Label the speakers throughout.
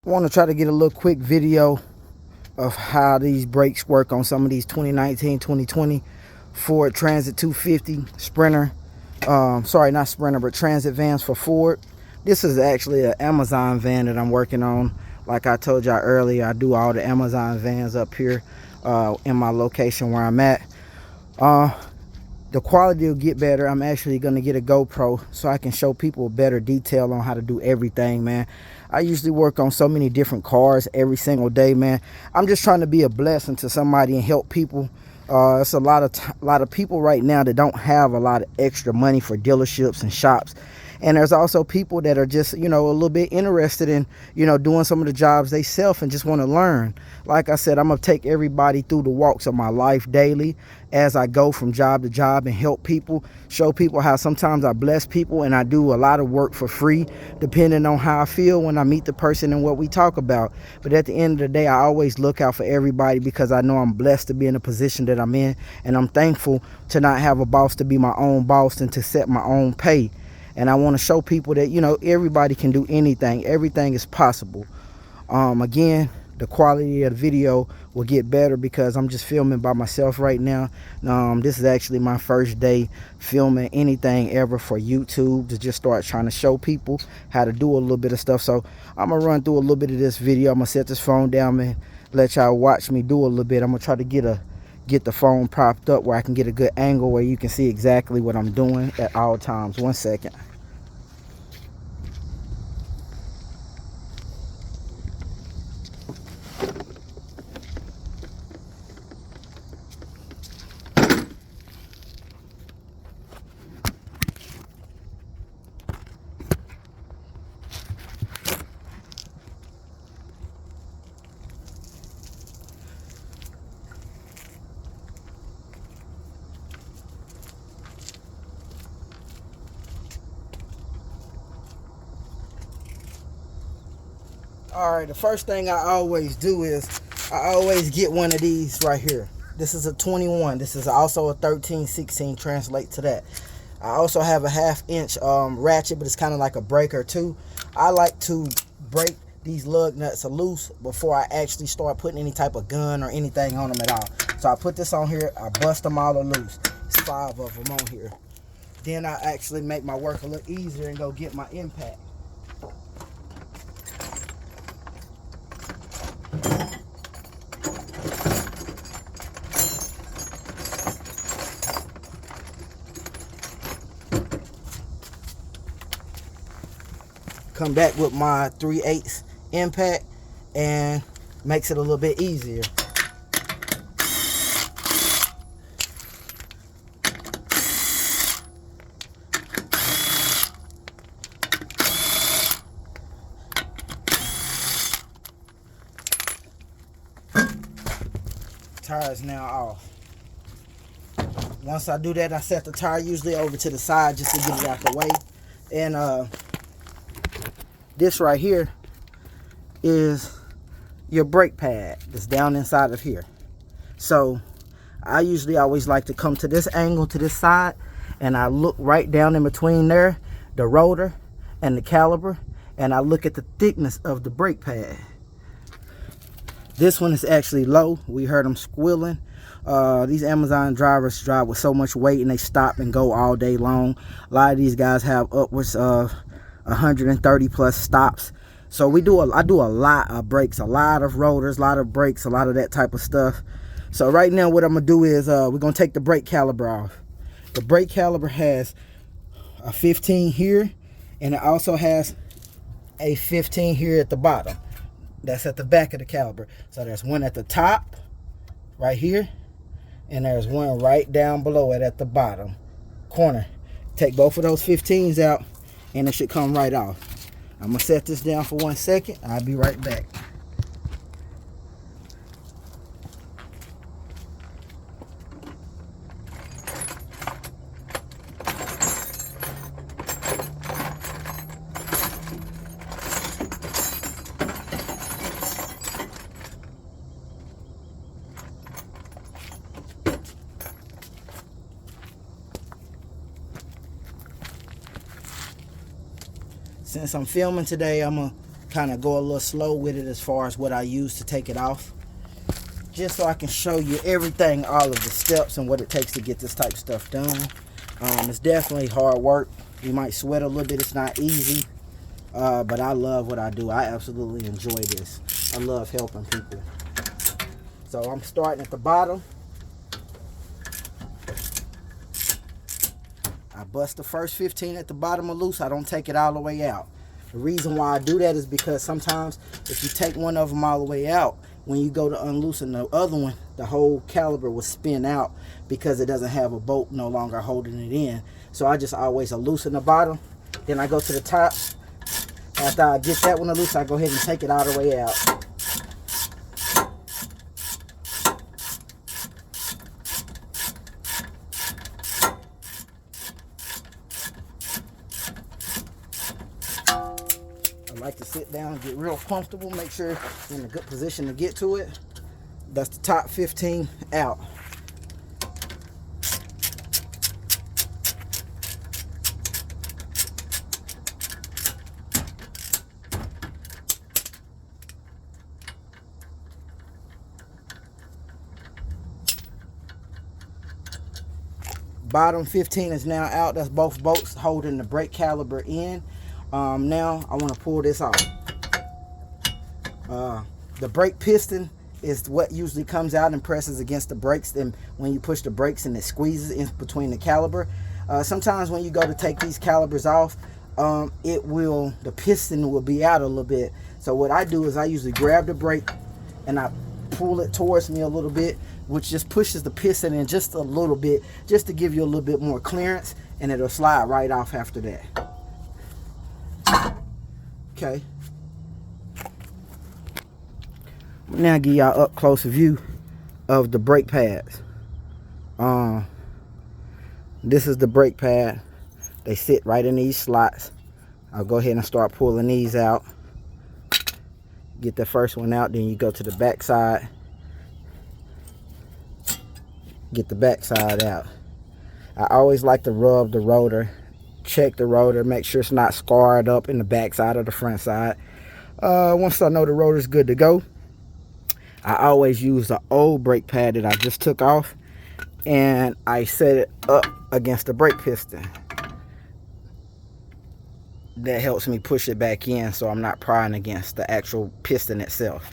Speaker 1: I want to try to get a little quick video of how these brakes work on some of these 2019, 2020 Ford Transit 250 Sprinter. Sorry, not Sprinter, but Transit vans for Ford. This is actually an Amazon van that I'm working on. Like I told y'all earlier, I do all the Amazon vans up here in my location where I'm at. The quality will get better. I'm actually going to get a GoPro so I can show people better detail on how to do everything, man. I usually work on so many different cars every single day, man. I'm just trying to be a blessing to somebody and help people. It's a lot of people right now that don't have a lot of extra money for dealerships and shops. And there's also people that are just, you know, a little bit interested in, you know, doing some of the jobs they self and just want to learn. Like I said, I'm going to take everybody through the walks of my life daily as I go from job to job and help people, show people how sometimes I bless people and I do a lot of work for free, depending on how I feel when I meet the person and what we talk about. But at the end of the day, I always look out for everybody because I know I'm blessed to be in the position that I'm in. And I'm thankful to not have a boss, to be my own boss and to set my own pay. And I want to show people that, you know, everybody can do anything. Everything is possible. Again, the quality of the video will get better because I'm just filming by myself right now. This is actually my first day filming anything ever for YouTube, to just start trying to show people how to do a little bit of stuff. So I'm going to run through a little bit of this video. I'm going to set this phone down and let y'all watch me do a little bit. I'm going to try to get the phone propped up where I can get a good angle where you can see exactly what I'm doing at all times. 1 second. All right, the first thing I always do is I always get one of these right here. This is a 21. This is also a 13/16, translate to that. I also have a 1/2 inch ratchet, but it's kind of like a breaker too. I like to break these lug nuts loose before I actually start putting any type of gun or anything on them at all. So I put this on here, I bust them all loose. It's 5 of them on here. Then I actually make my work a little easier and go get my impact. Come back with my 3/8 impact and makes it a little bit easier. Tire is now off. Once I do that, I set the tire usually over to the side just to get it out the way. And this right here is your brake pad that's down inside of here. So I usually always like to come to this angle, to this side, and I look right down in between there, the rotor and the caliper, and I look at the thickness of the brake pad. This one is actually low. We heard them squealing. These Amazon drivers drive with so much weight and they stop and go all day long. A lot of these guys have upwards of 130 plus stops. So I do a lot of brakes, a lot of rotors, a lot of brakes, a lot of that type of stuff. So right now what I'm gonna do is we're gonna take the brake caliper off. The brake caliper has a 15 here, and it also has a 15 here at the bottom. That's at the back of the caliper. So there's one at the top right here, and there's one right down below it at the bottom corner. Take both of those 15s out and it should come right off. I'm gonna set this down for 1 second. I'll be right back. Since I'm filming today, I'm gonna kind of go a little slow with it as far as what I use to take it off, just so I can show you everything, all of the steps and what it takes to get this type of stuff done. It's definitely hard work. You might sweat a little bit. It's not easy, but I love what I do. I absolutely enjoy this. I love helping people. So I'm starting at the bottom. I bust the first 15 at the bottom of loose. I don't take it all the way out. The reason why I do that is because sometimes if you take one of them all the way out, when you go to unloosen the other one, the whole caliper will spin out because it doesn't have a bolt no longer holding it in. So I just always loosen the bottom, then I go to the top. After I get that one loose, I go ahead and take it all the way out. I like to sit down and get real comfortable, make sure you're in a good position to get to it. That's the top 15 out. Bottom 15 is now out. That's both bolts holding the brake caliper in. Now I want to pull this off. The brake piston is what usually comes out and presses against the brakes. Then when you push the brakes and it squeezes in between the caliper. Sometimes when you go to take these calipers off, the piston will be out a little bit. So what I do is I usually grab the brake and I pull it towards me a little bit, which just pushes the piston in just a little bit, just to give you a little bit more clearance, and it'll slide right off after that. Okay. Now give y'all up close a view of the brake pads. This is the brake pad. They sit right in these slots. I'll go ahead and start pulling these out. Get the first one out, then you go to the back side. Get the back side out. I always like to rub the rotor, check the rotor, make sure it's not scarred up in the back side or the front side. Once I know the rotor's good to go, I always use the old brake pad that I just took off, and I set it up against the brake piston. That helps me push it back in so I'm not prying against the actual piston itself.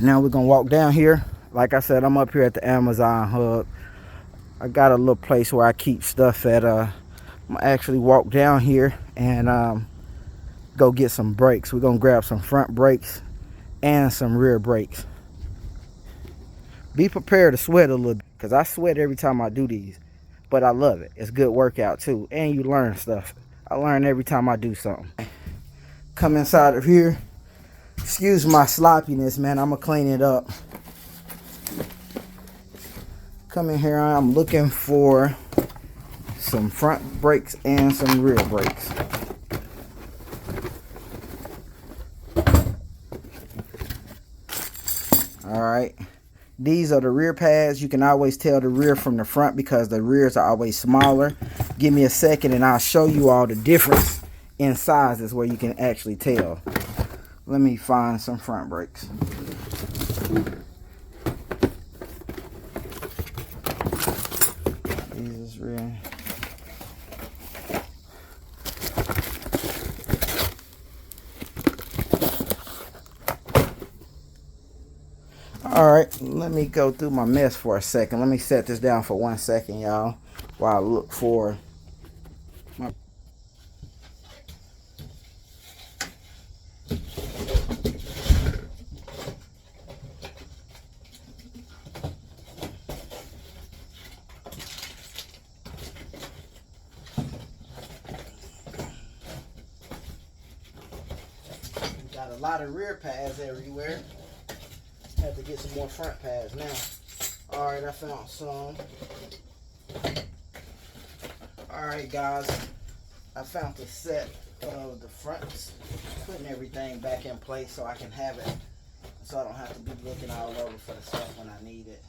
Speaker 1: Now we're gonna walk down here. Like I said, I'm up here at the Amazon hub. I got a little place where I keep stuff at. I'm gonna actually walk down here and go get some brakes. We're gonna grab some front brakes and some rear brakes. Be prepared to sweat a little bit, because I sweat every time I do these, but I love it. It's good workout too, and you learn stuff. I learn every time I do something. Come inside of here. Excuse my sloppiness, man. I'm gonna clean it up. Come in here. I'm looking for some front brakes and some rear brakes. All right. These are the rear pads. You can always tell the rear from the front because the rears are always smaller. Give me a second and I'll show you all the difference in sizes where you can actually tell. Let me find some front brakes. These is rear. All right, let me go through my mess for a second. Let me set this down for 1 second, y'all, while I look for my... Got a lot of rear pads everywhere. Have to get some more front pads now. Alright, I found some. Alright guys, I found the set of the fronts. Putting everything back in place so I can have it, so I don't have to be looking all over for the stuff when I need it.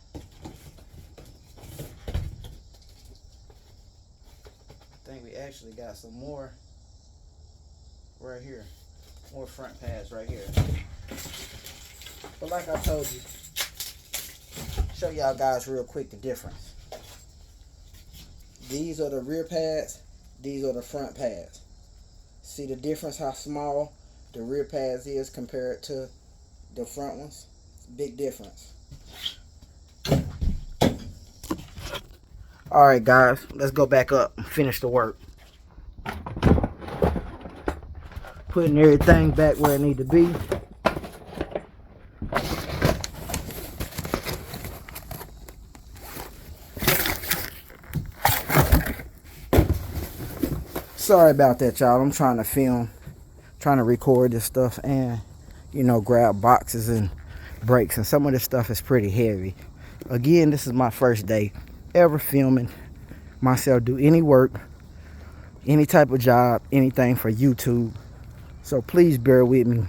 Speaker 1: I think we actually got some more right here. More front pads right here. But like I told you, show y'all guys real quick the difference. These are the rear pads. These are the front pads. See the difference how small the rear pads is compared to the front ones? Big difference. Alright guys, let's go back up and finish the work. Putting everything back where it need to be. Sorry about that, y'all. I'm trying to film, trying to record this stuff and, you know, grab boxes and brakes, and some of this stuff is pretty heavy. Again, this is my first day ever filming myself do any work, any type of job, anything for YouTube. So please bear with me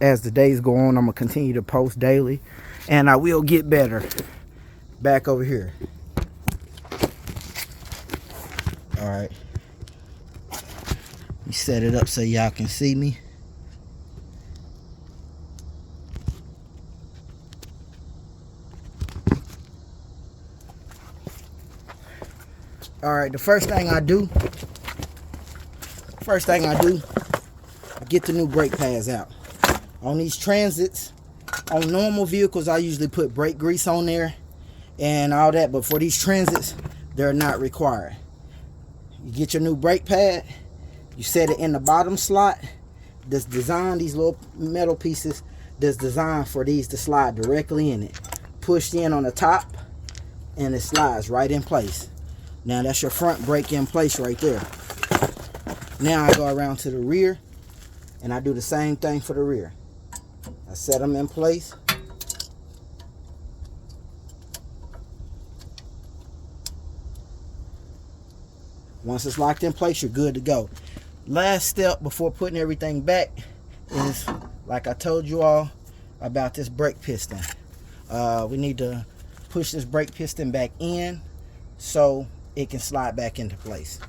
Speaker 1: as the days go on. I'm gonna continue to post daily, and I will get better. Back over here. All right. You set it up so y'all can see me. All right, the first thing I do, get the new brake pads out. On these Transits, on normal vehicles, I usually put brake grease on there and all that, but for these Transits, they're not required. You get your new brake pad, you set it in the bottom slot. This design, these little metal pieces, that's designed for these to slide directly in it. Pushed in on the top, and it slides right in place. Now that's your front brake in place right there. Now I go around to the rear, and I do the same thing for the rear. I set them in place. Once it's locked in place, you're good to go. Last step before putting everything back is, like I told you all about this brake piston. We need to push this brake piston back in so it can slide back into place.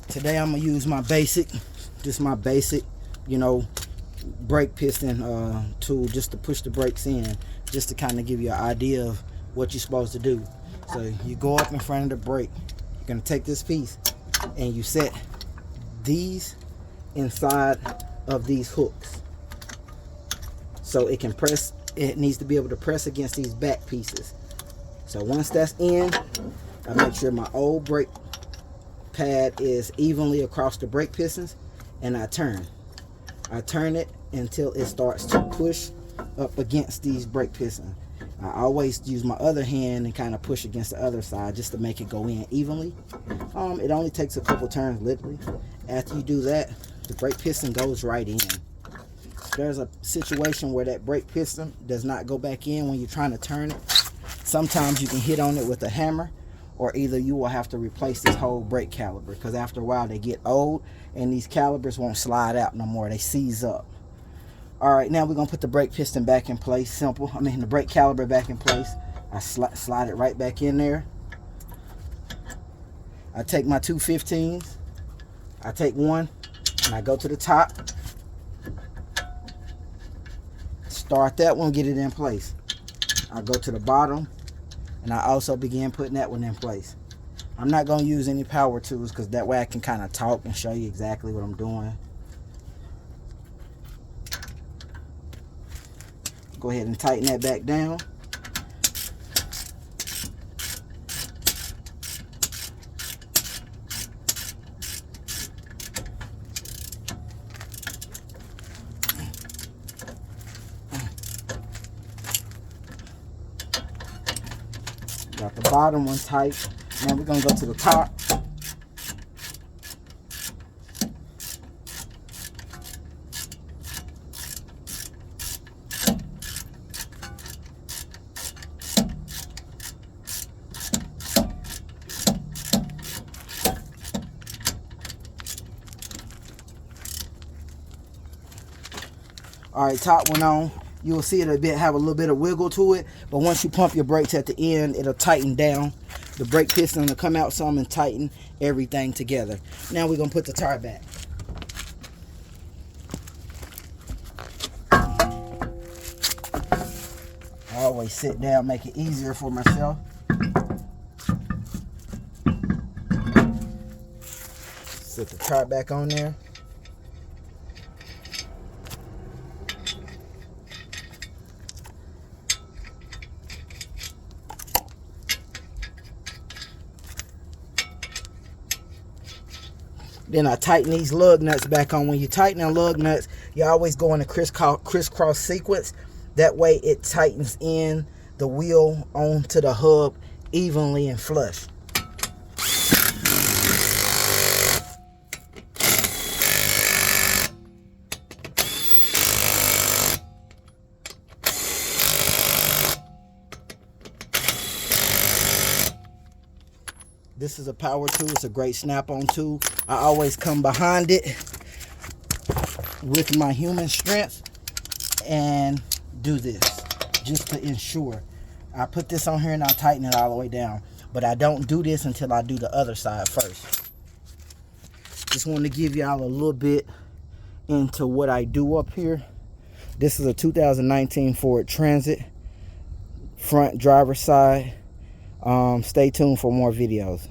Speaker 1: Today I'm gonna use my basic, you know, brake piston tool, just to push the brakes in, just to kind of give you an idea of what you're supposed to do. So you go up in front of the brake, you're gonna take this piece and you set these inside of these hooks so it can press. It needs to be able to press against these back pieces. So once that's in, I make sure my old brake pad is evenly across the brake pistons, and I turn it until it starts to push up against these brake pistons. I always use my other hand and kind of push against the other side just to make it go in evenly. It only takes a couple turns, literally. After you do that, the brake piston goes right in. There's a situation where that brake piston does not go back in when you're trying to turn it. Sometimes you can hit on it with a hammer, or either you will have to replace this whole brake caliper, because after a while they get old and these calipers won't slide out no more. They seize up. All right, now we're gonna put the brake piston back in place. Simple. The brake caliper back in place. I slide it right back in there. I take my 215s. I take one and I go to the top. Start that one, get it in place. I go to the bottom and I also begin putting that one in place. I'm not going to use any power tools because that way I can kind of talk and show you exactly what I'm doing. Go ahead and tighten that back down. Got the bottom one tight. Now we're going to go to the top. All right, top one on. You'll see it have a little bit of wiggle to it, But once you pump your brakes at the end, it'll tighten down. The brake piston will come out some and tighten everything together. Now we're going to put the tire back. I always sit down, make it easier for myself. Sit the tire back on there. Then I tighten these lug nuts back on. When you tighten the lug nuts, you always go in a crisscross sequence. That way it tightens in the wheel onto the hub evenly and flush. This is a power tool. It's a great snap-on tool. I always come behind it with my human strength and do this just to ensure. I put this on here and I tighten it all the way down. But I don't do this until I do the other side first. Just want to give y'all a little bit into what I do up here. This is a 2019 Ford Transit, front driver's side. Stay tuned for more videos.